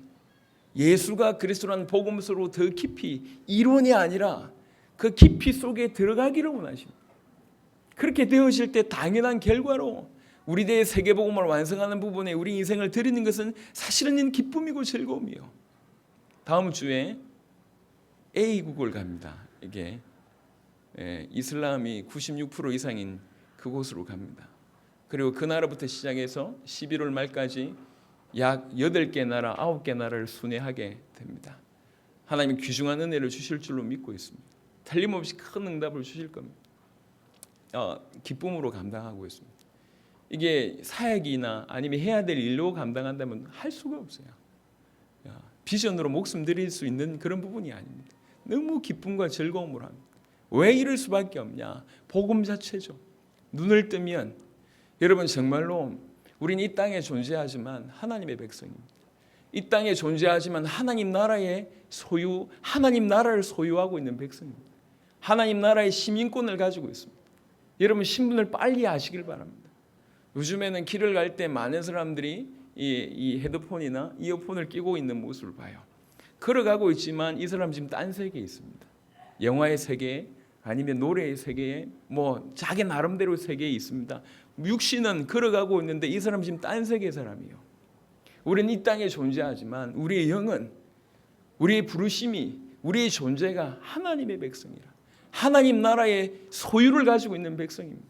S1: 예수가 그리스도라는 복음서로 더 깊이, 이론이 아니라 그 깊이 속에 들어가기를 원하십니다. 그렇게 되어질 때 당연한 결과로 우리 대의 세계복음을 완성하는 부분에 우리 인생을 드리는 것은 사실은 기쁨이고 즐거움이에요. 다음 주에 A국을 갑니다. 이게 이슬람이 96% 이상인 그곳으로 갑니다. 그리고 그 나라부터 시작해서 11월 말까지 약 8개 나라, 9개 나라를 순회하게 됩니다. 하나님이 귀중한 은혜를 주실 줄로 믿고 있습니다. 틀림없이 큰 응답을 주실 겁니다. 기쁨으로 감당하고 있습니다. 이게 사역이나 아니면 해야 될 일로 감당한다면 할 수가 없어요. 비전으로 목숨 드릴 수 있는 그런 부분이 아닙니다. 너무 기쁨과 즐거움으로 합니다. 왜 이럴 수밖에 없냐? 복음 자체죠. 눈을 뜨면 여러분 정말로 우리는 이 땅에 존재하지만 하나님의 백성입니다. 이 땅에 존재하지만 하나님 나라의 소유, 하나님 나라를 소유하고 있는 백성입니다. 하나님 나라의 시민권을 가지고 있습니다. 여러분 신분을 빨리 아시길 바랍니다. 요즘에는 길을 갈 때 많은 사람들이 이 헤드폰이나 이어폰을 끼고 있는 모습을 봐요. 걸어가고 있지만 이 사람 지금 딴 세계에 있습니다. 영화의 세계 아니면 노래의 세계에 뭐 자기 나름대로 세계에 있습니다. 육신은 걸어가고 있는데 이 사람 지금 딴 세계의 사람이에요. 우리는 이 땅에 존재하지만 우리의 영은, 우리의 부르심이, 우리의 존재가 하나님의 백성이라, 하나님 나라의 소유를 가지고 있는 백성입니다.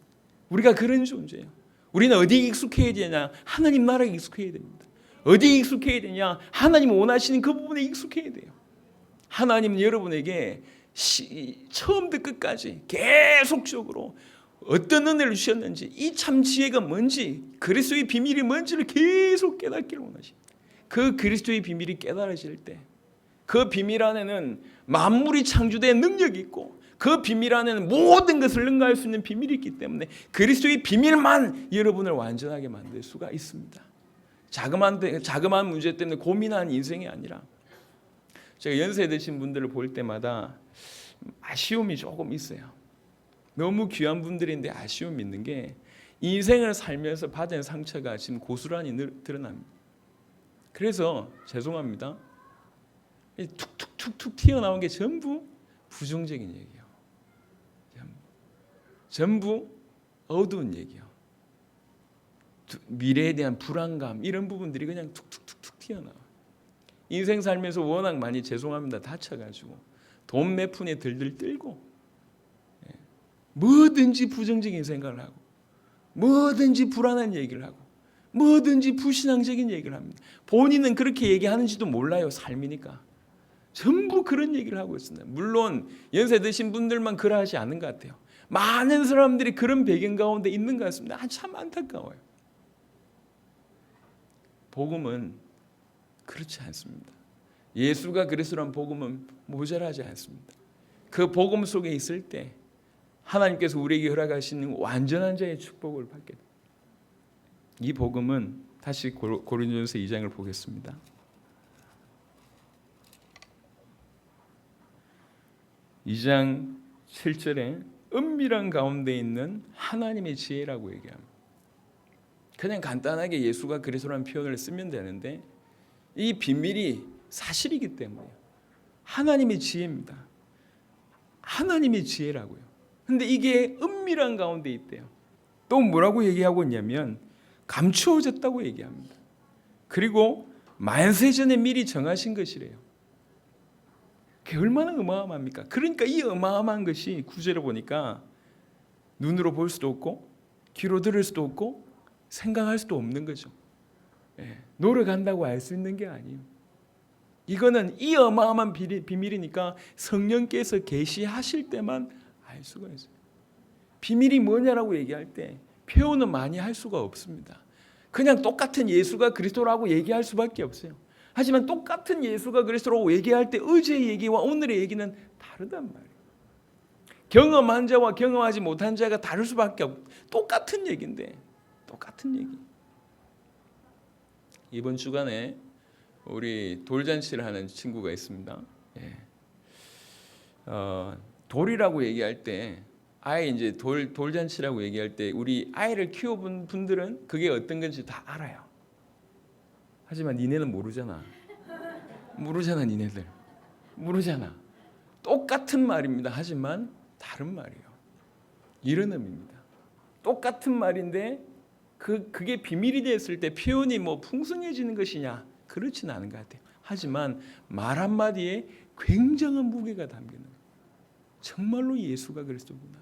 S1: 우리가 그런 존재예요. 우리는 어디에 익숙해야 되냐? 하나님 나라에 익숙해야 됩니다. 어디에 익숙해야 되냐? 하나님 원하시는 그 부분에 익숙해야 돼요. 하나님은 여러분에게 처음부터 끝까지 계속적으로 어떤 은혜를 주셨는지, 이 참 지혜가 뭔지, 그리스도의 비밀이 뭔지를 계속 깨닫기를 원하십니다. 그 그리스도의 비밀이 깨달아질 때 그 비밀 안에는 만물이 창조된 능력이 있고 그 비밀 안에는 모든 것을 능가할 수 있는 비밀이 있기 때문에 그리스도의 비밀만 여러분을 완전하게 만들 수가 있습니다. 자그마한 문제 때문에 고민하는 인생이 아니라, 제가 연세 드신 분들을 볼 때마다 아쉬움이 조금 있어요. 너무 귀한 분들인데 아쉬움이 있는 게 인생을 살면서 받은 상처가 지금 고스란히 드러납니다. 그래서 죄송합니다. 툭툭툭툭 튀어나온 게 전부 부정적인 얘기예요. 전부 어두운 얘기예요. 미래에 대한 불안감, 이런 부분들이 그냥 툭툭툭툭 튀어나와요. 인생 살면서 워낙 많이, 죄송합니다, 다쳐가지고 돈 몇 푼에 들들 떨고 뭐든지 부정적인 생각을 하고 뭐든지 불안한 얘기를 하고 뭐든지 불신앙적인 얘기를 합니다. 본인은 그렇게 얘기하는지도 몰라요. 삶이니까. 전부 그런 얘기를 하고 있습니다. 물론 연세 드신 분들만 그러하지 않은 것 같아요. 많은 사람들이 그런 배경 가운데 있는 것 같습니다. 참 안타까워요. 복음은 그렇지 않습니다. 예수가 그리스도란 복음은 모자라지 않습니다. 그 복음 속에 있을 때 하나님께서 우리에게 허락하시는 완전한 자의 축복을 받게 됩니다. 이 복음은 다시 고린도전서 2장을 보겠습니다. 2장 7절에 은밀한 가운데 있는 하나님의 지혜라고 얘기합니다. 그냥 간단하게 예수가 그리스도라는 표현을 쓰면 되는데 이 비밀이 사실이기 때문에 하나님의 지혜입니다. 하나님의 지혜라고요. 근데 이게 은밀한 가운데 있대요. 또 뭐라고 얘기하고 있냐면 감추어졌다고 얘기합니다. 그리고 만세전에 미리 정하신 것이래요. 그게 얼마나 어마어마합니까? 그러니까 이 어마어마한 것이 구절에 보니까 눈으로 볼 수도 없고 귀로 들을 수도 없고 생각할 수도 없는 거죠. 노력한다고 알 수 있는 게 아니에요. 이거는 이 어마어마한 비밀이니까 성령께서 계시하실 때만 알 수가 있어요. 비밀이 뭐냐라고 얘기할 때 표현은 많이 할 수가 없습니다. 그냥 똑같은 예수가 그리스도라고 얘기할 수밖에 없어요. 하지만 똑같은 예수가 그리스도라고 얘기할 때 어제의 얘기와 오늘의 얘기는 다르단 말이에요. 경험한 자와 경험하지 못한 자가 다를 수밖에 없고 똑같은 얘기인데 똑같은 얘기. 이번 주간에 우리 돌잔치를 하는 친구가 있습니다. 돌이라고 얘기할 때 아예 이제 돌잔치라고 얘기할 때 우리 아이를 키워본 분들은 그게 어떤 건지 다 알아요. 하지만 니네는 모르잖아. 모르잖아 니네들. 모르잖아. 똑같은 말입니다. 하지만 다른 말이에요. 이런 의미입니다. 똑같은 말인데 그게 비밀이 됐을 때 표현이 뭐 풍성해지는 것이냐? 그렇지는 않은 것 같아요. 하지만 말 한마디에 굉장한 무게가 담기는 거예요. 정말로 예수가 그리스도구나.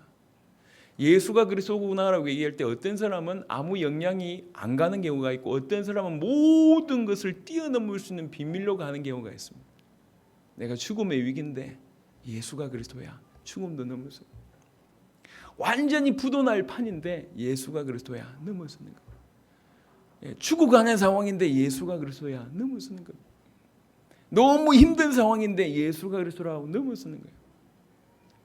S1: 예수가 그리스도구나라고 얘기할 때 어떤 사람은 아무 영향이 안 가는 경우가 있고 어떤 사람은 모든 것을 뛰어넘을 수 있는 비밀로 가는 경우가 있습니다. 내가 죽음의 위기인데 예수가 그리스도야. 죽음도 넘어서. 완전히 부도날 판인데 예수가 그리스도야. 넘어서는 거예요. 죽어가는 상황인데 예수가 그리스도야. 넘어서는 거예요. 너무 힘든 상황인데 예수가 그리스도라고 넘어서는 거예요.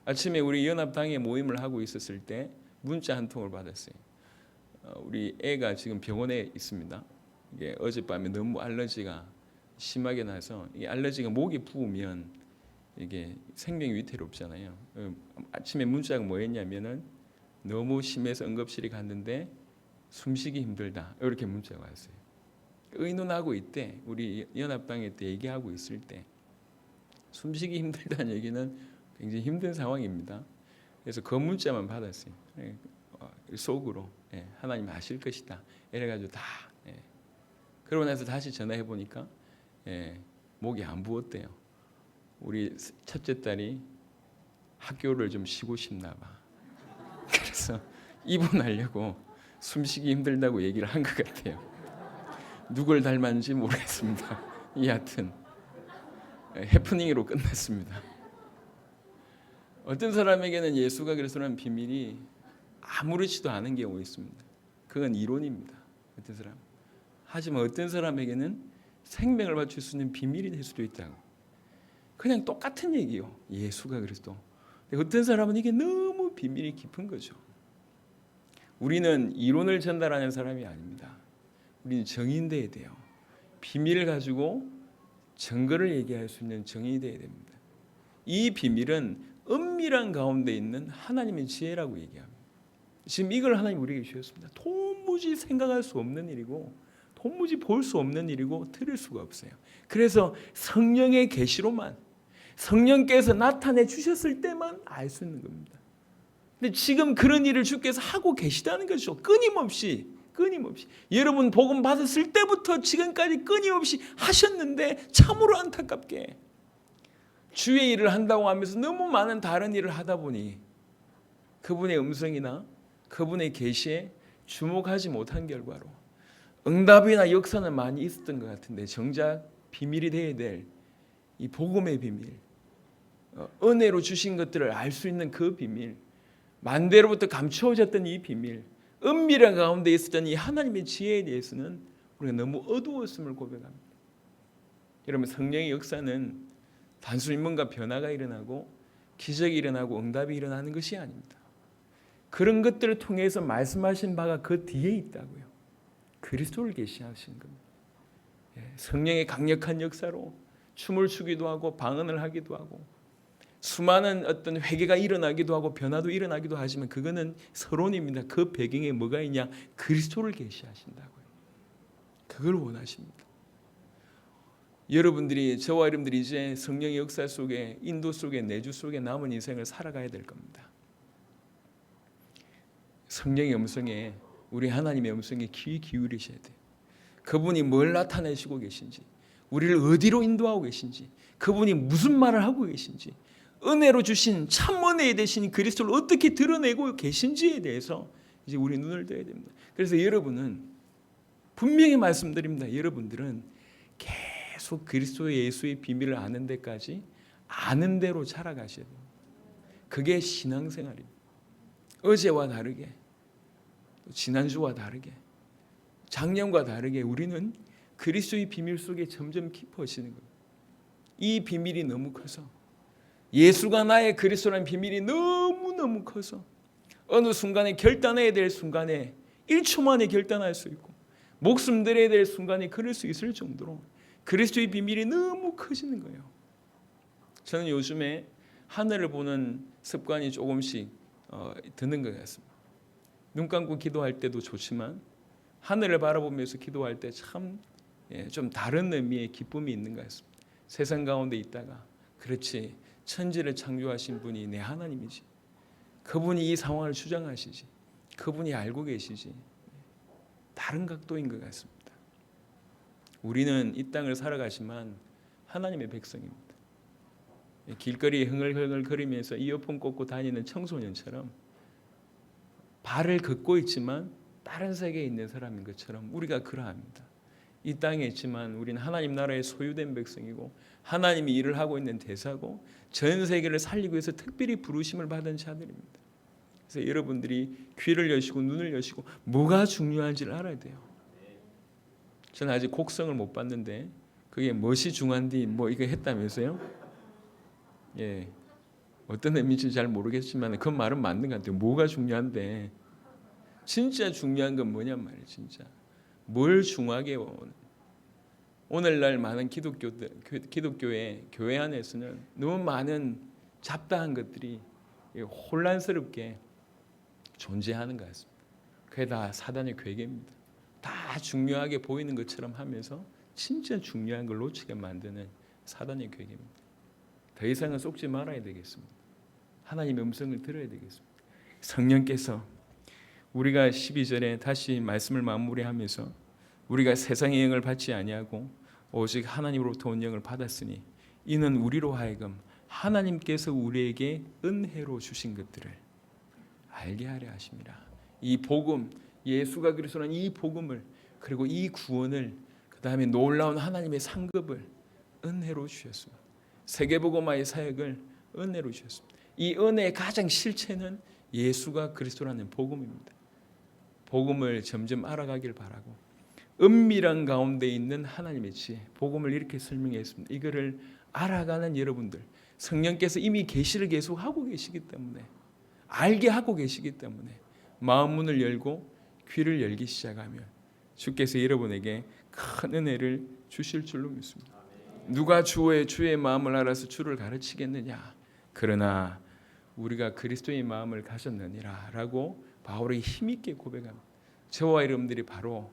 S1: 아침에 우리 연합당에 모임을 하고 있었을 때 문자 한 통을 받았어요. 우리 애가 지금 병원에 있습니다. 이게 어젯밤에 너무 알러지가 심하게 나서 이 알러지가 목에 부으면 이게 생명이 위태롭잖아요. 아침에 문자가 뭐였냐면은 너무 심해서 응급실에 갔는데 숨쉬기 힘들다. 이렇게 문자가 왔어요. 의논하고 있대. 우리 연합당에 때 얘기하고 있을 때 숨쉬기 힘들다는 얘기는 굉장히 힘든 상황입니다. 그래서 그 문자만 받았어요. 속으로 하나님 아실 것이다. 이래가지고 다. 그러고 나서 다시 전화해 보니까 목이 안 부었대요. 우리 첫째 딸이 학교를 좀 쉬고 싶나 봐. 그래서 입원하려고 숨쉬기 힘들다고 얘기를 한 것 같아요. 누굴 닮았는지 모르겠습니다. 여하튼 해프닝으로 끝났습니다. 어떤 사람에게는 예수가 그리스도라는 비밀이 아무렇지도 않은 경우가 있습니다. 그건 이론입니다. 어떤 사람. 하지만 어떤 사람에게는 생명을 바칠 수 있는 비밀이 될 수도 있다고. 그냥 똑같은 얘기요. 예수가 그리스도. 어떤 사람은 이게 너무 비밀이 깊은 거죠. 우리는 이론을 전달하는 사람이 아닙니다. 우리는 정의인 되어야 돼요. 비밀을 가지고 증거를 얘기할 수 있는 정의이 되어야 됩니다. 이 비밀은 은밀한 가운데 있는 하나님의 지혜라고 얘기합니다. 지금 이걸 하나님 우리에게 주셨습니다. 도무지 생각할 수 없는 일이고 도무지 볼 수 없는 일이고 들을 수가 없어요. 그래서 성령의 계시로만 성령께서 나타내 주셨을 때만 알 수 있는 겁니다. 근데 지금 그런 일을 주께서 하고 계시다는 거죠. 끊임없이 여러분 복음 받았을 때부터 지금까지 끊임없이 하셨는데 참으로 안타깝게 주의 일을 한다고 하면서 너무 많은 다른 일을 하다 보니 그분의 음성이나 그분의 계시에 주목하지 못한 결과로 응답이나 역사는 많이 있었던 것 같은데 정작 비밀이 되어야 될 이 복음의 비밀, 은혜로 주신 것들을 알 수 있는 그 비밀, 만대로부터 감추어졌던 이 비밀, 은밀한 가운데 있었던 이 하나님의 지혜에 대해서는 우리가 너무 어두웠음을 고백합니다. 여러분, 성령의 역사는 단순히 뭔가 변화가 일어나고 기적이 일어나고 응답이 일어나는 것이 아닙니다. 그런 것들을 통해서 말씀하신 바가 그 뒤에 있다고요. 그리스도를 계시하신 겁니다. 성령의 강력한 역사로 춤을 추기도 하고 방언을 하기도 하고 수많은 어떤 회개가 일어나기도 하고 변화도 일어나기도 하지만 그거는 서론입니다. 그 배경에 뭐가 있냐? 그리스도를 계시하신다고요. 그걸 원하십니다. 여러분들이, 저와 여러분들이 이제 성령의 역사 속에, 인도 속에, 내주 속에 남은 인생을 살아가야 될 겁니다. 성령의 음성에, 우리 하나님의 음성에 귀 기울이셔야 돼요. 그분이 뭘 나타내시고 계신지, 우리를 어디로 인도하고 계신지, 그분이 무슨 말을 하고 계신지, 은혜로 주신 참 은혜에 대신 그리스도를 어떻게 드러내고 계신지에 대해서 이제 우리 눈을 떼야 됩니다. 그래서 여러분은 분명히 말씀드립니다. 여러분들은 계속 그리스도 예수의 비밀을 아는 데까지 아는 대로 자라가셔야 돼요. 그게 신앙생활입니다. 어제와 다르게, 지난주와 다르게, 작년과 다르게 우리는 그리스도의 비밀 속에 점점 깊어지는 거예요. 이 비밀이 너무 커서, 예수가 나의 그리스도라는 비밀이 너무너무 커서 어느 순간에 결단해야 될 순간에 1초 만에 결단할 수 있고 목숨 드려야 될 순간에 그럴 수 있을 정도로 그리스도의 비밀이 너무 커지는 거예요. 저는 요즘에 하늘을 보는 습관이 조금씩 드는 것 같습니다. 눈 감고 기도할 때도 좋지만 하늘을 바라보면서 기도할 때 참 좀 다른 의미의 기쁨이 있는 것 같습니다. 세상 가운데 있다가 그렇지, 천지를 창조하신 분이 내 하나님이지, 그분이 이 상황을 주장하시지, 그분이 알고 계시지, 다른 각도인 것 같습니다. 우리는 이 땅을 살아가지만 하나님의 백성입니다. 길거리에 흥얼흥얼 거리면서 이어폰 꽂고 다니는 청소년처럼 발을 걷고 있지만 다른 세계에 있는 사람인 것처럼 우리가 그러합니다. 이 땅에 있지만 우리는 하나님 나라의 소유된 백성이고 하나님이 일을 하고 있는 대사고 전 세계를 살리기 위해서 특별히 부르심을 받은 자들입니다. 그래서 여러분들이 귀를 여시고 눈을 여시고 뭐가 중요한지를 알아야 돼요. 저는 아직 곡성을 못 봤는데 그게 무엇이 중요한지 뭐 이거 했다면서요? 예, 어떤 의미인지 잘 모르겠지만 그 말은 맞는 것 같아요. 뭐가 중요한데 진짜 중요한 건 뭐냔 말이에요. 진짜 뭘 중요하게 오늘날 많은 기독교의 교회 안에서는 너무 많은 잡다한 것들이 혼란스럽게 존재하는 것 같습니다. 그게 다 사단의 괴계입니다. 다 중요하게 보이는 것처럼 하면서 진짜 중요한 걸 놓치게 만드는 사단의 괴계입니다. 더 이상은 속지 말아야 되겠습니다. 하나님의 음성을 들어야 되겠습니다. 성령께서 우리가 12절에 다시 말씀을 마무리하면서 우리가 세상의 영을 받지 아니하고 오직 하나님으로부터 온 영을 받았으니 이는 우리로 하여금 하나님께서 우리에게 은혜로 주신 것들을 알게 하려 하심이라. 이 복음, 예수가 그리스도라는 이 복음을, 그리고 이 구원을, 그 다음에 놀라운 하나님의 상급을 은혜로 주셨습니다. 세계복음화의 사역을 은혜로 주셨습니다. 이 은혜의 가장 실체는 예수가 그리스도라는 복음입니다. 복음을 점점 알아가길 바라고 은밀한 가운데 있는 하나님의 지혜, 복음을 이렇게 설명했습니다. 이거를 알아가는 여러분들, 성령께서 이미 계시를 계속 하고 계시기 때문에, 알게 하고 계시기 때문에 마음 문을 열고 귀를 열기 시작하면 주께서 여러분에게 큰 은혜를 주실 줄로 믿습니다. 누가 주의 마음을 알아서 주를 가르치겠느냐? 그러나 우리가 그리스도의 마음을 가졌느니라 라고 바울이 힘있게 고백합니다. 저와 여러분들이 바로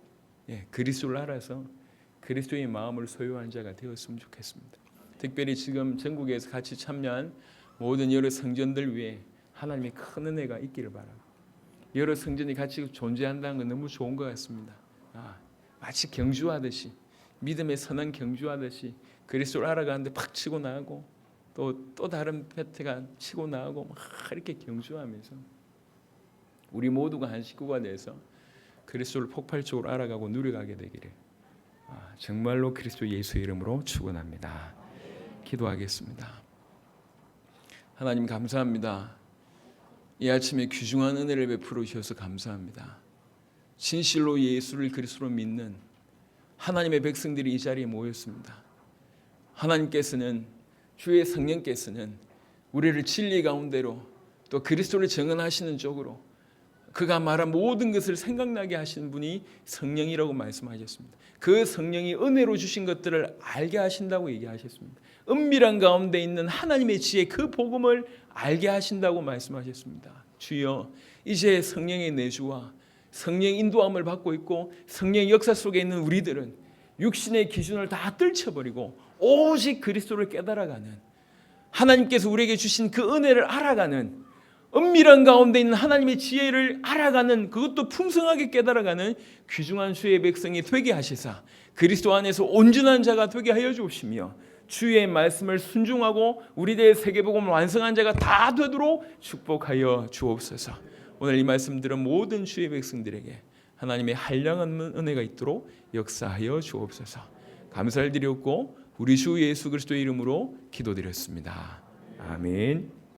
S1: 그리스도를 알아서 그리스도의 마음을 소유한 자가 되었으면 좋겠습니다. 특별히 지금 전국에서 같이 참여한 모든 여러 성전들 위해 하나님의 큰 은혜가 있기를 바랍니다. 여러 성전이 같이 존재한다는 건 너무 좋은 것 같습니다. 마치 경주하듯이, 믿음의 선한 경주하듯이 그리스도를 알아가는데 팍 치고 나가고 또 다른 패트가 치고 나가고 막 이렇게 경주하면서 우리 모두가 한 식구가 돼서 그리스도를 폭발적으로 알아가고 누려가게 되기를 정말로 그리스도 예수의 이름으로 축원합니다. 기도하겠습니다. 하나님 감사합니다. 이 아침에 귀중한 은혜를 베풀어 주셔서 감사합니다. 진실로 예수를 그리스도로 믿는 하나님의 백성들이 이 자리에 모였습니다. 하나님께서는 주의 성령께서는 우리를 진리 가운데로 또 그리스도를 증언하시는 쪽으로 그가 말한 모든 것을 생각나게 하시는 분이 성령이라고 말씀하셨습니다. 그 성령이 은혜로 주신 것들을 알게 하신다고 얘기하셨습니다. 은밀한 가운데 있는 하나님의 지혜 그 복음을 알게 하신다고 말씀하셨습니다. 주여 이제 성령의 내주와 성령의 인도함을 받고 있고 성령의 역사 속에 있는 우리들은 육신의 기준을 다 떨쳐버리고 오직 그리스도를 깨달아가는 하나님께서 우리에게 주신 그 은혜를 알아가는 은밀한 가운데 있는 하나님의 지혜를 알아가는 그것도 풍성하게 깨달아가는 귀중한 주의 백성이 되게 하시사 그리스도 안에서 온전한 자가 되게 하여 주시며 주의 말씀을 순종하고 우리들의 세계복음을 완성한 자가 다 되도록 축복하여 주옵소서. 오늘 이 말씀 들은 모든 주의 백성들에게 하나님의 한량한 은혜가 있도록 역사하여 주옵소서. 감사를 드렸고 우리 주 예수 그리스도의 이름으로 기도드렸습니다. 아멘.